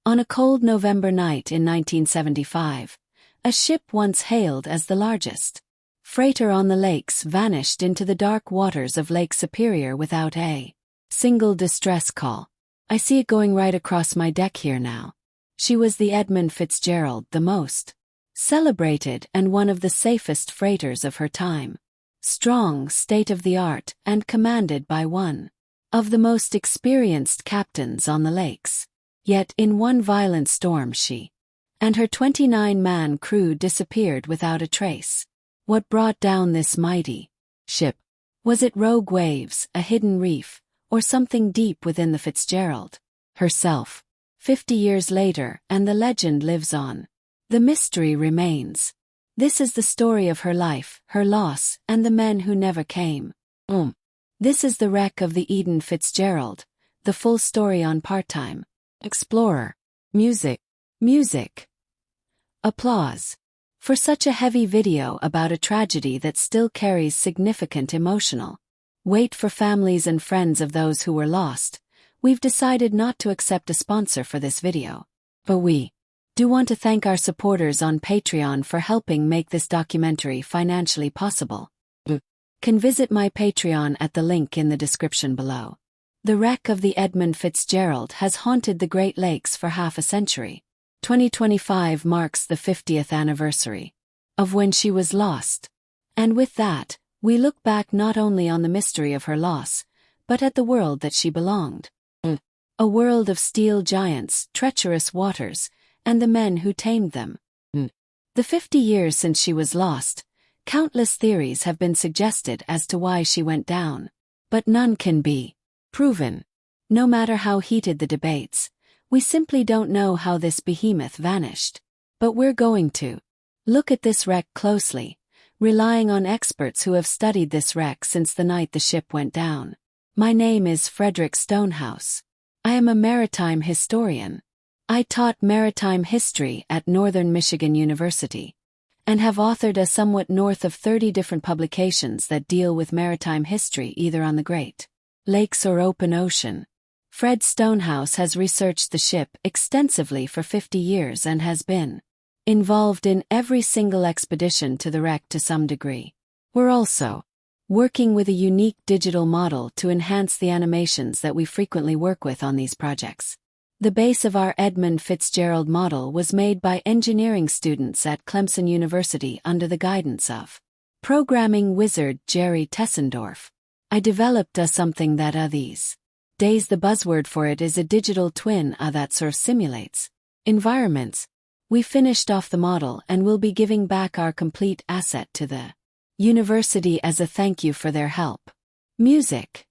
On a cold November night in 1975, a ship once hailed as the largest freighter on the lakes vanished into the dark waters of Lake Superior without a single distress call. I see it going right across my deck here now. She was the Edmund Fitzgerald, the most celebrated and one of the safest freighters of her time. Strong, state-of-the-art, and commanded by one of the most experienced captains on the lakes. Yet in one violent storm she and her 29-man crew disappeared without a trace. What brought down this mighty ship? Was it rogue waves, a hidden reef, or something deep within the Fitzgerald herself? 50 years later, and the legend lives on. The mystery remains. This is the story of her life, her loss, and the men who never came. This is the wreck of the Edmund Fitzgerald, the full story on Part-Time Explorer. Music. Applause. For such a heavy video about a tragedy that still carries significant emotional weight for families and friends of those who were lost, we've decided not to accept a sponsor for this video. But we do want to thank our supporters on Patreon for helping make this documentary financially possible. Can visit my Patreon at the link in the description below. The wreck of the Edmund Fitzgerald has haunted the Great Lakes for half a century. 2025 marks the 50th anniversary of when she was lost. And with that, we look back not only on the mystery of her loss, but at the world that she belonged. A world of steel giants, treacherous waters, and the men who tamed them. The 50 years since she was lost, countless theories have been suggested as to why she went down. But none can be proven. No matter how heated the debates, we simply don't know how this behemoth vanished. But we're going to look at this wreck closely, relying on experts who have studied this wreck since the night the ship went down. My name is Frederick Stonehouse. I am a maritime historian. I taught maritime history at Northern Michigan University, and have authored a somewhat north of 30 different publications that deal with maritime history either on the Great Lakes or open ocean. Fred Stonehouse has researched the ship extensively for 50 years and has been involved in every single expedition to the wreck to some degree. We're also working with a unique digital model to enhance the animations that we frequently work with on these projects. The base of our Edmund Fitzgerald model was made by engineering students at Clemson University under the guidance of programming wizard Jerry Tessendorf. I developed something that these days the buzzword for it is a digital twin that sort of simulates environments. We finished off the model and will be giving back our complete asset to the university as a thank you for their help. Music.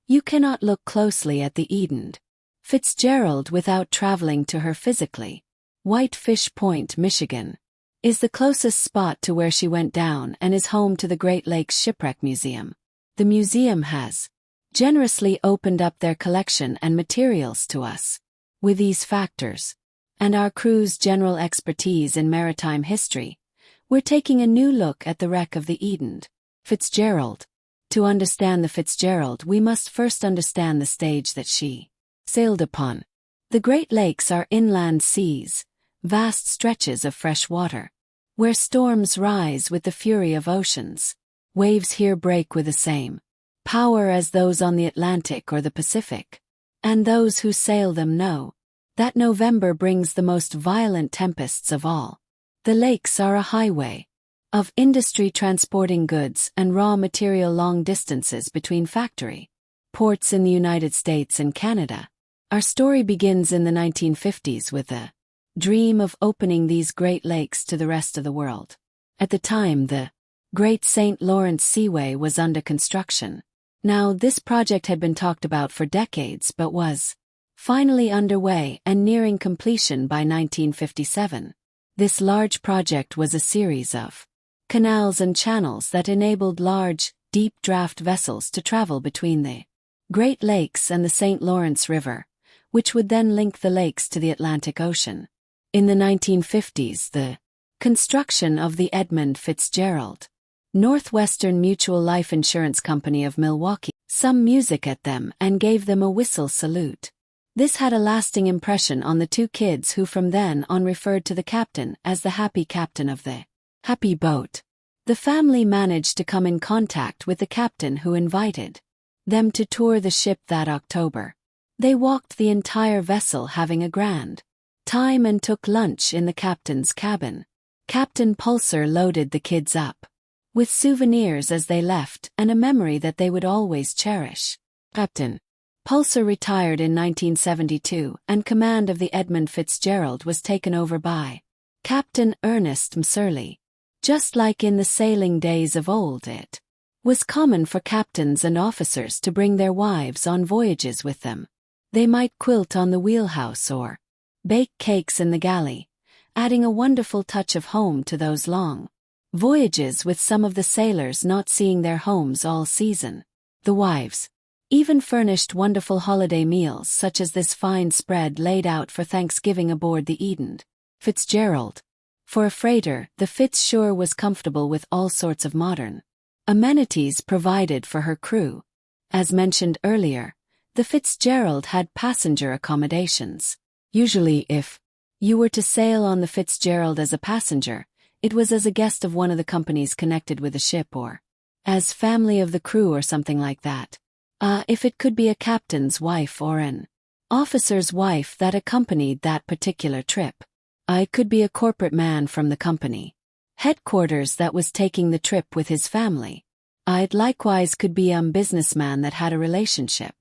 You cannot look closely at the Edmund Fitzgerald without traveling to her physically. Whitefish Point, Michigan, is the closest spot to where she went down and is home to the Great Lakes Shipwreck Museum. The museum has generously opened up their collection and materials to us. With these factors, and our crew's general expertise in maritime history, we're taking a new look at the wreck of the Edmund Fitzgerald. To understand the Fitzgerald, we must first understand the stage that she sailed upon. The Great Lakes are inland seas, vast stretches of fresh water, where storms rise with the fury of oceans. Waves here break with the same power as those on the Atlantic or the Pacific, and those who sail them know that November brings the most violent tempests of all. The lakes are a highway of industry transporting goods and raw material long distances between factory ports in the United States and Canada. Our story begins in the 1950s with the dream of opening these Great Lakes to the rest of the world. At the time, the Great St. Lawrence Seaway was under construction. Now, this project had been talked about for decades but was finally underway and nearing completion by 1957. This large project was a series of canals and channels that enabled large, deep-draft vessels to travel between the Great Lakes and the St. Lawrence River, which would then link the lakes to the Atlantic Ocean. In the 1950s, the construction of the Edmund Fitzgerald Northwestern Mutual Life Insurance Company of Milwaukee some music at them and gave them a whistle salute. This had a lasting impression on the two kids, who from then on referred to the captain as the happy captain of the happy boat. The family managed to come in contact with the captain, who invited them to tour the ship that October. They walked the entire vessel, having a grand time, and took lunch in the captain's cabin. Captain Pulsar loaded the kids up with souvenirs as they left, and a memory that they would always cherish. Captain Pulsar retired in 1972, and command of the Edmund Fitzgerald was taken over by Captain Ernest Msurley. Just like in the sailing days of old, it was common for captains and officers to bring their wives on voyages with them. They might quilt on the wheelhouse or bake cakes in the galley, adding a wonderful touch of home to those long voyages, with some of the sailors not seeing their homes all season. The wives even furnished wonderful holiday meals, such as this fine spread laid out for Thanksgiving aboard the Edmund Fitzgerald. For a freighter, the Fitz sure was comfortable, with all sorts of modern amenities provided for her crew. As mentioned earlier, the Fitzgerald had passenger accommodations. Usually, if you were to sail on the Fitzgerald as a passenger, it was as a guest of one of the companies connected with the ship, or as family of the crew or something like that. If it could be a captain's wife or an officer's wife that accompanied that particular trip. It could be a corporate man from the company headquarters that was taking the trip with his family. It likewise could be a businessman that had a relationship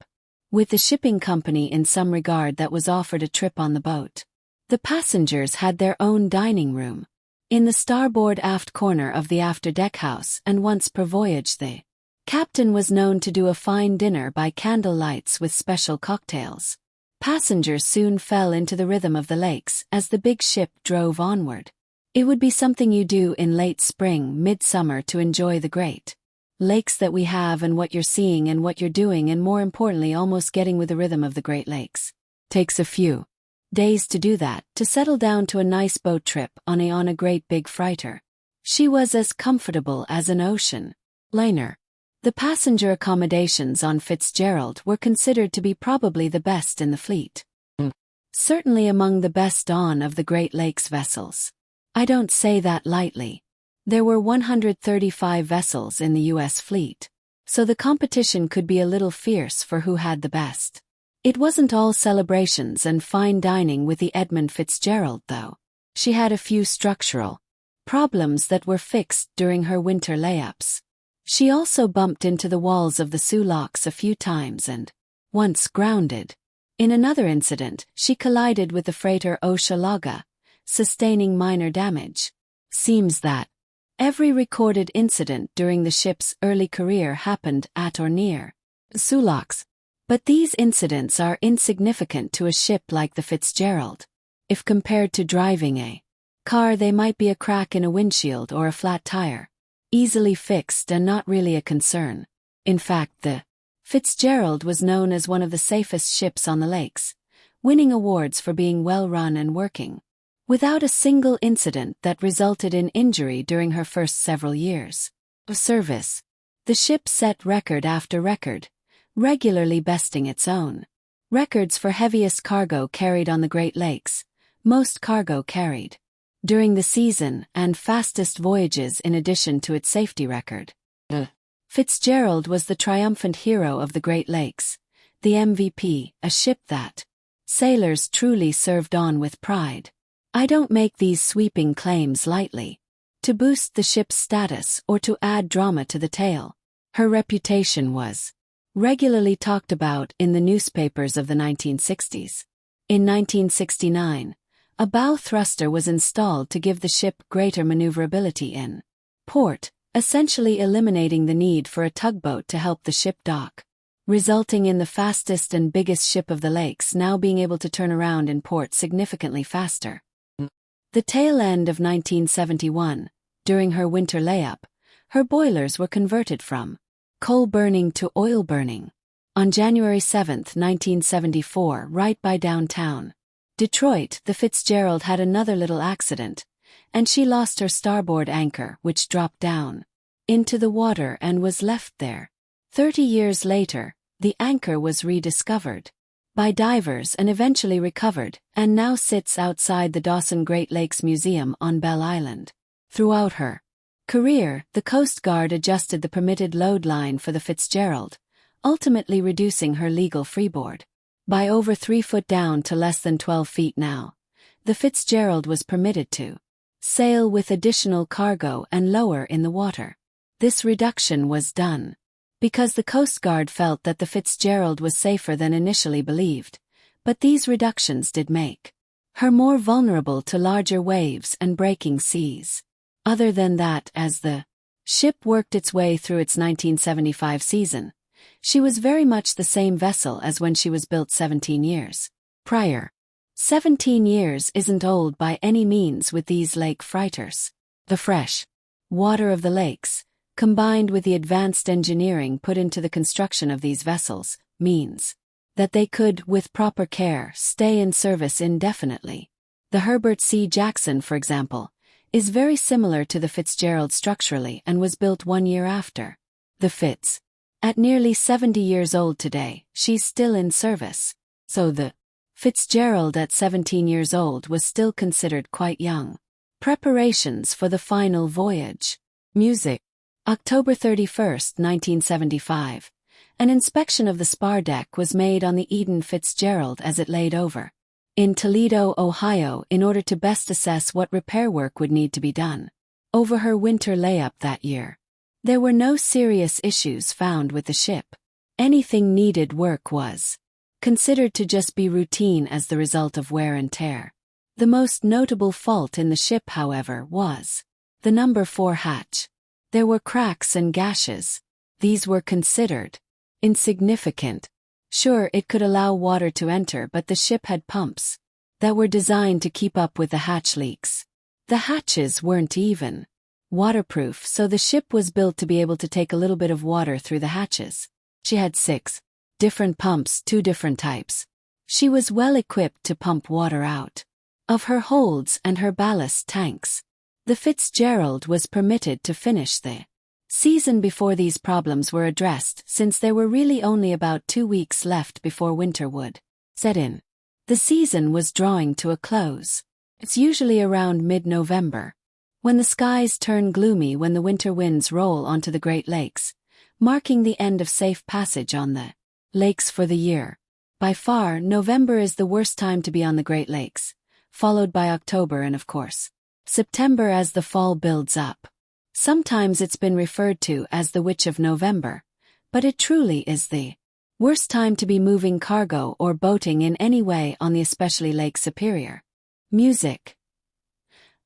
with the shipping company in some regard that was offered a trip on the boat. The passengers had their own dining room in the starboard aft corner of the after-deck house, and once per voyage the captain was known to do a fine dinner by candle lights with special cocktails. Passengers soon fell into the rhythm of the lakes as the big ship drove onward. It would be something you do in late spring, midsummer, to enjoy the great lakes that we have, and what you're seeing and what you're doing, and more importantly, almost getting with the rhythm of the Great Lakes. Takes a few days to do that, to settle down to a nice boat trip on a great big freighter. She was as comfortable as an ocean liner. The passenger accommodations on Fitzgerald were considered to be probably the best in the fleet. Certainly among the best of the Great Lakes vessels. I don't say that lightly. There were 135 vessels in the U.S. fleet, so the competition could be a little fierce for who had the best. It wasn't all celebrations and fine dining with the Edmund Fitzgerald, though. She had a few structural problems that were fixed during her winter layups. She also bumped into the walls of the Soo locks a few times and once grounded. In another incident, she collided with the freighter Ocealaga, sustaining minor damage. Seems that every recorded incident during the ship's early career happened at or near Soo locks. But these incidents are insignificant to a ship like the Fitzgerald. If compared to driving a car, they might be a crack in a windshield or a flat tire. Easily fixed and not really a concern. In fact, the Fitzgerald was known as one of the safest ships on the lakes, winning awards for being well run and working without a single incident that resulted in injury during her first several years of service. The ship set record after record, regularly besting its own records for heaviest cargo carried on the Great Lakes, most cargo carried during the season, and fastest voyages, in addition to its safety record. Fitzgerald was the triumphant hero of the Great Lakes, the MVP, a ship that sailors truly served on with pride. I don't make these sweeping claims lightly, to boost the ship's status or to add drama to the tale. Her reputation was regularly talked about in the newspapers of the 1960s. In 1969, a bow thruster was installed to give the ship greater maneuverability in port, essentially eliminating the need for a tugboat to help the ship dock, resulting in the fastest and biggest ship of the lakes now being able to turn around in port significantly faster. The tail end of 1971, during her winter layup, her boilers were converted from coal burning to oil burning. On January 7, 1974, right by downtown Detroit, the Fitzgerald had another little accident, and she lost her starboard anchor, which dropped down into the water and was left there. 30 years later, the anchor was rediscovered. by divers and eventually recovered, and now sits outside the Dawson Great Lakes Museum on Bell Island. Throughout her career, the Coast Guard adjusted the permitted load line for the Fitzgerald, ultimately reducing her legal freeboard by over 3 foot down to less than 12 feet now. The Fitzgerald was permitted to sail with additional cargo and lower in the water. This reduction was done because the Coast Guard felt that the Fitzgerald was safer than initially believed, but these reductions did make her more vulnerable to larger waves and breaking seas. Other than that, as the ship worked its way through its 1975 season, she was very much the same vessel as when she was built 17 years prior. 17 years isn't old by any means with these lake freighters. The fresh water of the lakes, combined with the advanced engineering put into the construction of these vessels, means that they could, with proper care, stay in service indefinitely. The Herbert C. Jackson, for example, is very similar to the Fitzgerald structurally and was built 1 year after the Fitz. At nearly 70 years old today, she's still in service. So the Fitzgerald at 17 years old was still considered quite young. Preparations for the final voyage. Music. October 31, 1975. An inspection of the spar deck was made on the Eden Fitzgerald as it laid over in Toledo, Ohio, in order to best assess what repair work would need to be done over her winter layup that year. There were no serious issues found with the ship. Anything needed work was considered to just be routine as the result of wear and tear. The most notable fault in the ship, however, was the number 4 hatch. There were cracks and gashes. These were considered insignificant. Sure, it could allow water to enter, but the ship had pumps that were designed to keep up with the hatch leaks. The hatches weren't even waterproof, so the ship was built to be able to take a little bit of water through the hatches. She had 6 different pumps, 2 different types. She was well equipped to pump water out of her holds and her ballast tanks. The Fitzgerald was permitted to finish the season before these problems were addressed, since there were really only about 2 weeks left before winter would set in. The season was drawing to a close. It's usually around mid-November, when the skies turn gloomy when the winter winds roll onto the Great Lakes, marking the end of safe passage on the lakes for the year. By far, November is the worst time to be on the Great Lakes, followed by October and, of course, September as the fall builds up. Sometimes it's been referred to as the Witch of November, but it truly is the worst time to be moving cargo or boating in any way on the especially Lake Superior. Music.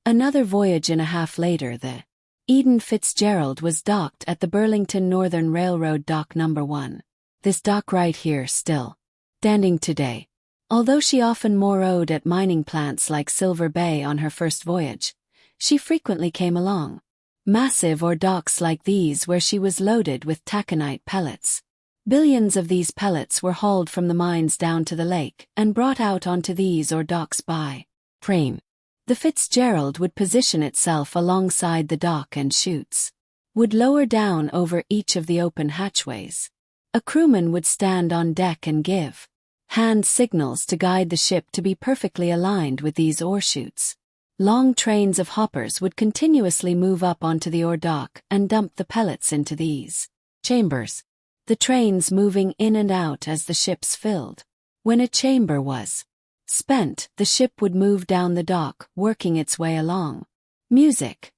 Another voyage and a half later, the Eden Fitzgerald was docked at the Burlington Northern Railroad Dock No. 1. This dock right here still standing today. Although she often morrowed at mining plants like Silver Bay on her first voyage, she frequently came along massive ore docks like these where she was loaded with taconite pellets. Billions of these pellets were hauled from the mines down to the lake and brought out onto these ore docks by train. The Fitzgerald would position itself alongside the dock and chutes would lower down over each of the open hatchways. A crewman would stand on deck and give hand signals to guide the ship to be perfectly aligned with these ore chutes. Long trains of hoppers would continuously move up onto the ore dock and dump the pellets into these chambers, the trains moving in and out as the ships filled. When a chamber was spent, the ship would move down the dock, working its way along. Music.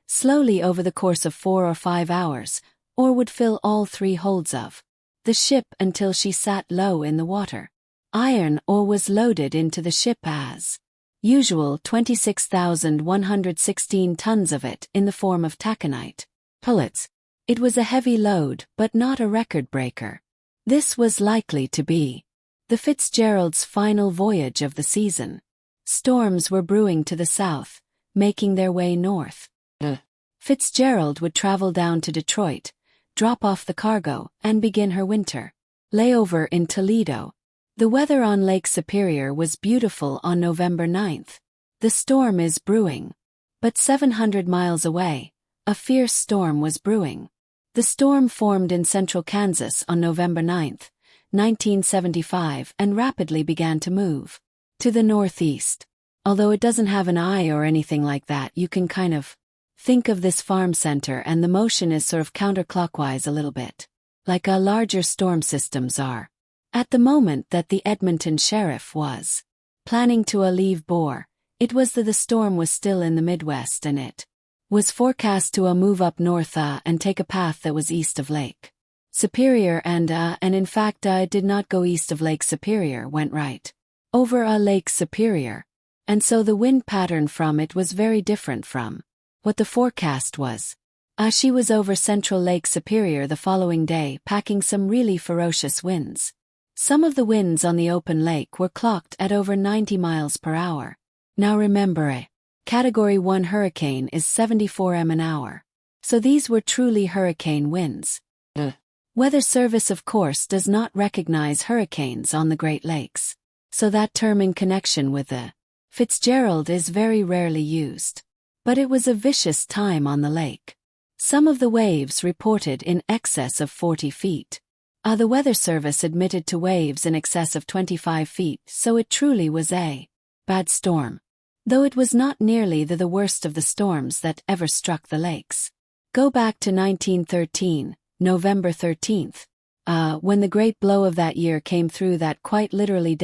Slowly over the course of 4 or 5 hours, ore would fill all 3 holds of the ship until she sat low in the water. Iron ore was loaded into the ship as usual, 26,116 tons of it in the form of taconite pellets. It was a heavy load, but not a record breaker. This was likely to be the Fitzgerald's final voyage of the season. Storms were brewing to the south, making their way north. The Fitzgerald would travel down to Detroit, drop off the cargo, and begin her winter layover in Toledo. The weather on Lake Superior was beautiful on November 9th. The storm is brewing. But 700 miles away, a fierce storm was brewing. The storm formed in central Kansas on November 9th, 1975, and rapidly began to move to the northeast. Although it doesn't have an eye or anything like that, you can kind of think of this farm center, and the motion is sort of counterclockwise a little bit, like our larger storm systems are. At the moment that the Edmonton sheriff was planning to leave Bore, it was that the storm was still in the Midwest, and it was forecast to move up north and take a path that was east of Lake Superior, and in fact it did not go east of Lake Superior, went right over Lake Superior, and so the wind pattern from it was very different from what the forecast was. She was over central Lake Superior the following day, packing some really ferocious winds. Some of the winds on the open lake were clocked at over 90 miles per hour. Now remember, a Category 1 hurricane is 74 m an hour. So these were truly hurricane winds. The Weather Service, of course, does not recognize hurricanes on the Great Lakes, so that term in connection with the Fitzgerald is very rarely used. But it was a vicious time on the lake. Some of the waves reported in excess of 40 feet. The Weather Service admitted to waves in excess of 25 feet, so it truly was a bad storm. Though it was not nearly the worst of the storms that ever struck the lakes. Go back to 1913, November 13th, when the great blow of that year came through that quite literally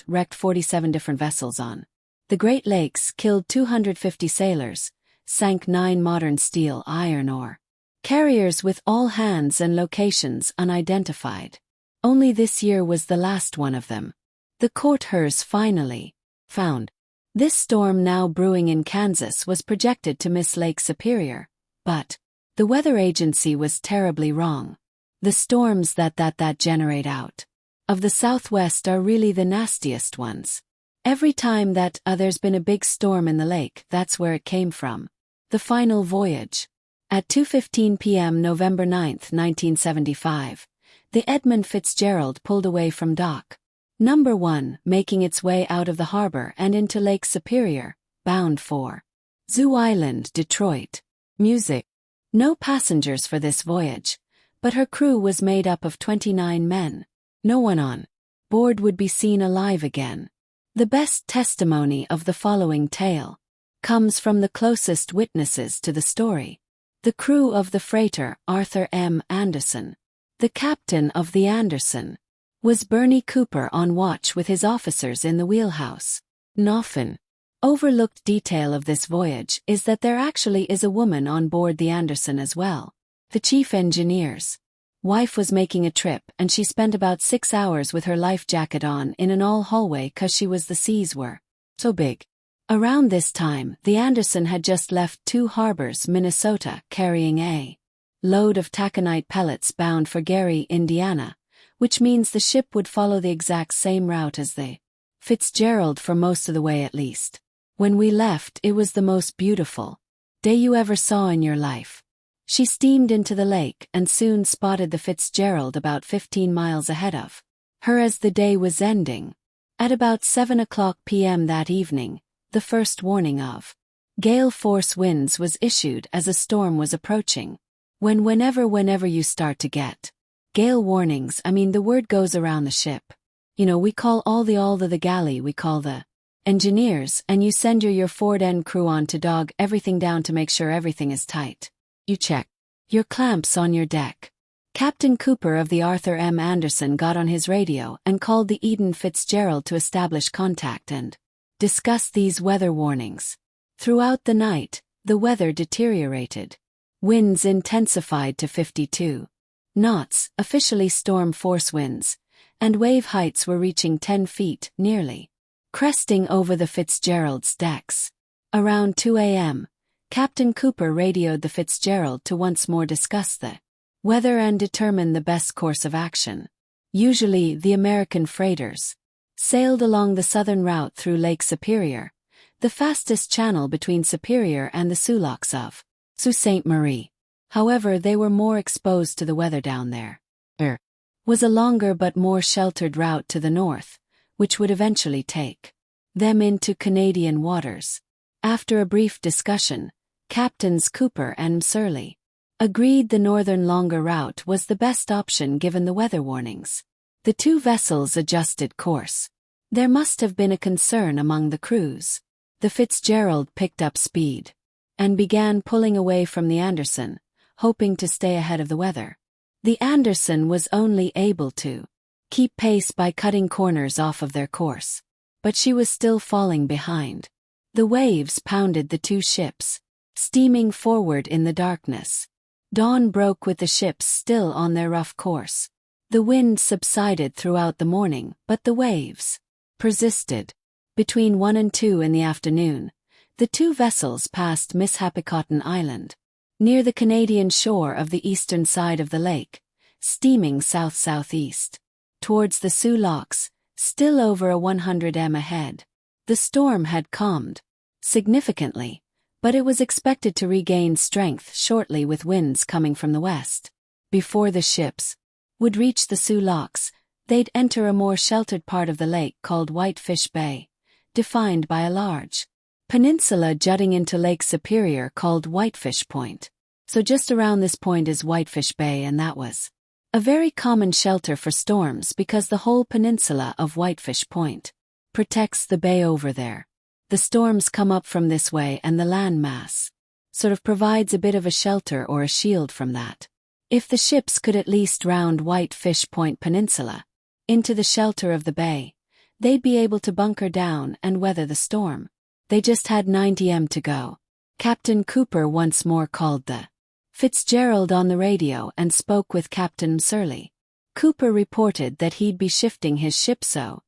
wrecked 47 different vessels on the Great Lakes, killed 250 sailors, sank 9 modern steel iron ore carriers with all hands and locations unidentified. Only this year was the last one of them. The Courthers finally found. This storm, now brewing in Kansas, was projected to miss Lake Superior, but the weather agency was terribly wrong. The storms that generate out of the southwest are really the nastiest ones. Every time that there's been a big storm in the lake, that's where it came from. The final voyage. At 2:15 p.m. November 9, 1975, the Edmund Fitzgerald pulled away from dock Number 1, making its way out of the harbor and into Lake Superior, bound for Zoo Island, Detroit. Music. No passengers for this voyage, but her crew was made up of 29 men. No one on board would be seen alive again. The best testimony of the following tale comes from the closest witnesses to the story. The crew of the freighter Arthur M. Anderson. The captain of the Anderson was Bernie Cooper, on watch with his officers in the wheelhouse. An often overlooked detail of this voyage is that there actually is a woman on board the Anderson as well. The chief engineer's wife was making a trip, and she spent about 6 hours with her life jacket on in an all-hallway 'cause the seas were so big. Around this time, the Anderson had just left Two Harbors, Minnesota, carrying a load of taconite pellets bound for Gary, Indiana, which means the ship would follow the exact same route as the Fitzgerald for most of the way at least. When we left, it was the most beautiful day you ever saw in your life. She steamed into the lake and soon spotted the Fitzgerald about 15 miles ahead of her as the day was ending. At about 7 p.m. that evening, the first warning of gale force winds was issued as a storm was approaching. Whenever you start to get gale warnings, the word goes around the ship. We call all the galley, we call the engineers, and you send your forward end crew on to dog everything down to make sure everything is tight. You check your clamps on your deck. Captain Cooper of the Arthur M. Anderson got on his radio and called the Eden Fitzgerald to establish contact and discuss these weather warnings. Throughout the night, the weather deteriorated. Winds intensified to 52 knots, officially storm force winds, and wave heights were reaching 10 feet, nearly cresting over the Fitzgerald's decks. Around 2 a.m., Captain Cooper radioed the Fitzgerald to once more discuss the weather and determine the best course of action. Usually, the American freighters sailed along the southern route through Lake Superior, the fastest channel between Superior and the Soo Locks of Sault Ste. Marie. However, they were more exposed to the weather down there. There was a longer but more sheltered route to the north, which would eventually take them into Canadian waters. After a brief discussion, Captains Cooper and Surley agreed the northern longer route was the best option given the weather warnings. The two vessels adjusted course. There must have been a concern among the crews. The Fitzgerald picked up speed and began pulling away from the Anderson, hoping to stay ahead of the weather. The Anderson was only able to keep pace by cutting corners off of their course, but she was still falling behind. The waves pounded the two ships, steaming forward in the darkness. Dawn broke with the ships still on their rough course. The wind subsided throughout the morning, but the waves persisted. Between 1 and 2 in the afternoon, the two vessels passed Misshapicotten Island, near the Canadian shore of the eastern side of the lake, steaming south-southeast, towards the Sioux Locks, still over a 100 m ahead. The storm had calmed significantly, but it was expected to regain strength shortly with winds coming from the west. Before the ships would reach the Sioux Locks, they'd enter a more sheltered part of the lake called Whitefish Bay, defined by a large peninsula jutting into Lake Superior called Whitefish Point. So just around this point is Whitefish Bay, and that was a very common shelter for storms because the whole peninsula of Whitefish Point protects the bay over there. The storms come up from this way, and the land mass sort of provides a bit of a shelter or a shield from that. If the ships could at least round Whitefish Point Peninsula into the shelter of the bay, they'd be able to bunker down and weather the storm. They just had 90 m to go. Captain Cooper once more called the Fitzgerald on the radio and spoke with Captain Surley. Cooper reported that he'd be shifting his ship so